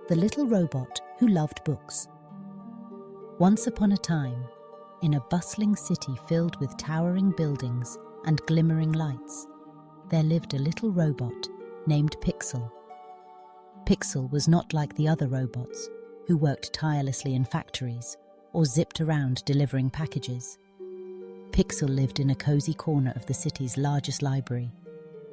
the little robot who loved books. Once upon a time, in a bustling city filled with towering buildings and glimmering lights, there lived a little robot named Pixel. Pixel was not like the other robots who worked tirelessly in factories or zipped around delivering packages. Pixel lived in a cozy corner of the city's largest library,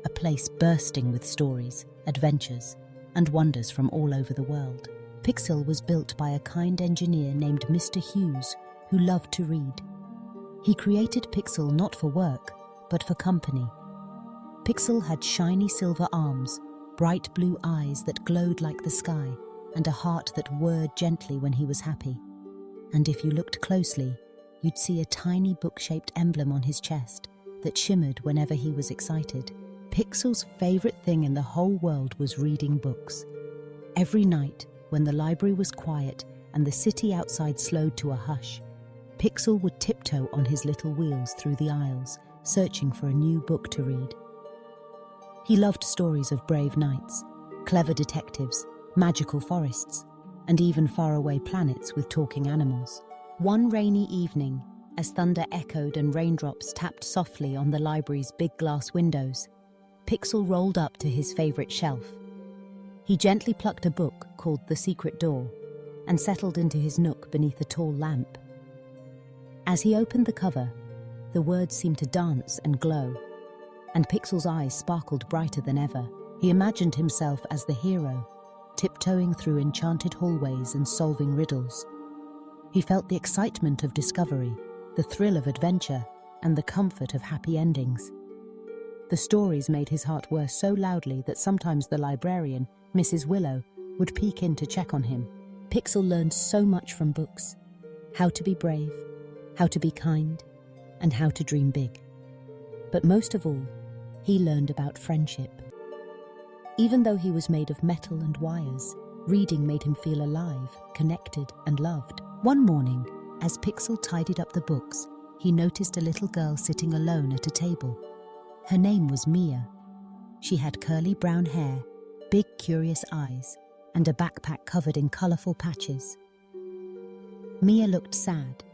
a place bursting with stories, adventures, and wonders from all over the world. Pixel was built by a kind engineer named Mr. Hughes, who loved to read. He created Pixel not for work, but for company. Pixel had shiny silver arms, bright blue eyes that glowed like the sky, and a heart that whirred gently when he was happy. And if you looked closely, you'd see a tiny book-shaped emblem on his chest that shimmered whenever he was excited. Pixel's favorite thing in the whole world was reading books. Every night, when the library was quiet and the city outside slowed to a hush, Pixel would tiptoe on his little wheels through the aisles, searching for a new book to read. He loved stories of brave knights, clever detectives, magical forests, and even faraway planets with talking animals. One rainy evening, as thunder echoed and raindrops tapped softly on the library's big glass windows, Pixel rolled up to his favorite shelf. He gently plucked a book called The Secret Door and settled into his nook beneath a tall lamp. As he opened the cover, the words seemed to dance and glow, and Pixel's eyes sparkled brighter than ever. He imagined himself as the hero, tiptoeing through enchanted hallways and solving riddles. He felt the excitement of discovery, the thrill of adventure, and the comfort of happy endings. The stories made his heart whir so loudly that sometimes the librarian, Mrs. Willow, would peek in to check on him. Pixel learned so much from books: how to be brave, how to be kind, and how to dream big. But most of all, he learned about friendship. Even though he was made of metal and wires, reading made him feel alive, connected, and loved. One morning, as Pixel tidied up the books, he noticed a little girl sitting alone at a table. Her name was Mia. She had curly brown hair, big curious eyes, and a backpack covered in colorful patches. Mia looked sad,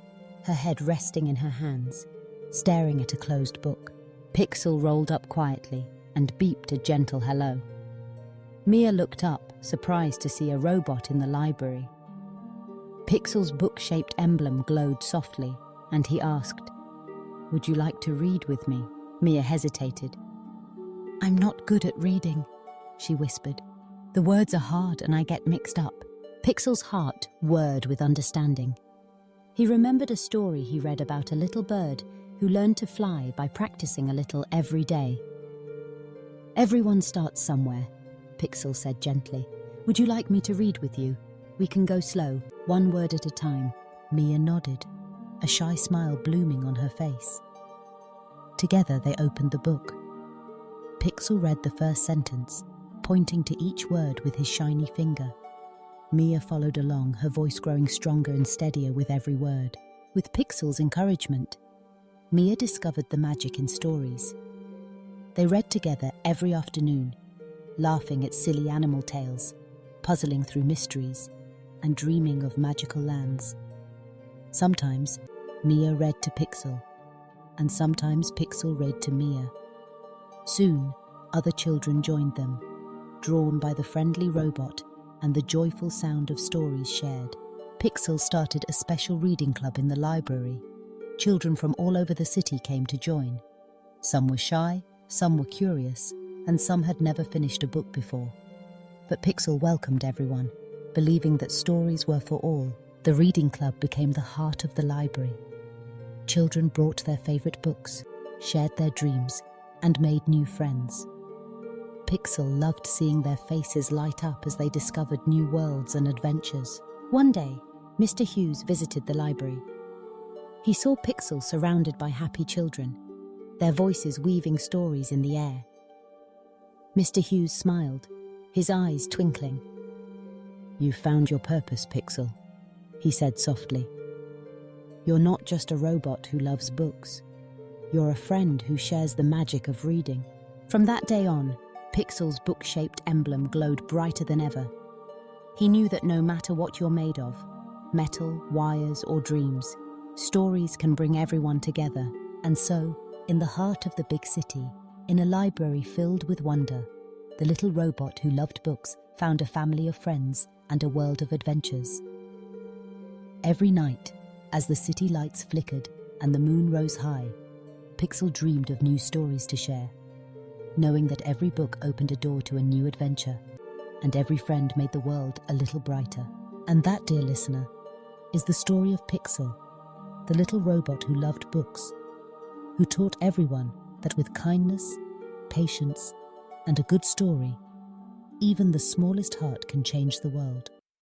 her head resting in her hands, staring at a closed book. Pixel rolled up quietly and beeped a gentle hello. Mia looked up, surprised to see a robot in the library. Pixel's book-shaped emblem glowed softly, and he asked, "Would you like to read with me?" Mia hesitated. "I'm not good at reading," she whispered. "The words are hard and I get mixed up." Pixel's heart whirred with understanding. He remembered a story he read about a little bird who learned to fly by practicing a little every day. "Everyone starts somewhere," Pixel said gently. "Would you like me to read with you? We can go slow, one word at a time." Mia nodded, a shy smile blooming on her face. Together they opened the book. Pixel read the first sentence, pointing to each word with his shiny finger. Mia followed along, her voice growing stronger and steadier with every word. With Pixel's encouragement, Mia discovered the magic in stories. They read together every afternoon, laughing at silly animal tales, puzzling through mysteries, and dreaming of magical lands. Sometimes Mia read to Pixel, and sometimes Pixel read to Mia. Soon, other children joined them, drawn by the friendly robot and the joyful sound of stories shared. Pixel started a special reading club in the library. Children from all over the city came to join. Some were shy, some were curious, and some had never finished a book before. But Pixel welcomed everyone, believing that stories were for all. The reading club became the heart of the library. Children brought their favorite books, shared their dreams, and made new friends. Pixel loved seeing their faces light up as they discovered new worlds and adventures. One day, Mr. Hughes visited the library. He saw Pixel surrounded by happy children, their voices weaving stories in the air. Mr. Hughes smiled, his eyes twinkling. "You've found your purpose, Pixel," he said softly. "You're not just a robot who loves books. You're a friend who shares the magic of reading." From that day on, Pixel's book-shaped emblem glowed brighter than ever. He knew that no matter what you're made of, metal, wires, or dreams, stories can bring everyone together. And so, in the heart of the big city, in a library filled with wonder, the little robot who loved books found a family of friends and a world of adventures. Every night, as the city lights flickered and the moon rose high, Pixel dreamed of new stories to share, knowing that every book opened a door to a new adventure, and every friend made the world a little brighter. And that, dear listener, is the story of Pixel, the little robot who loved books, who taught everyone that with kindness, patience, and a good story, even the smallest heart can change the world.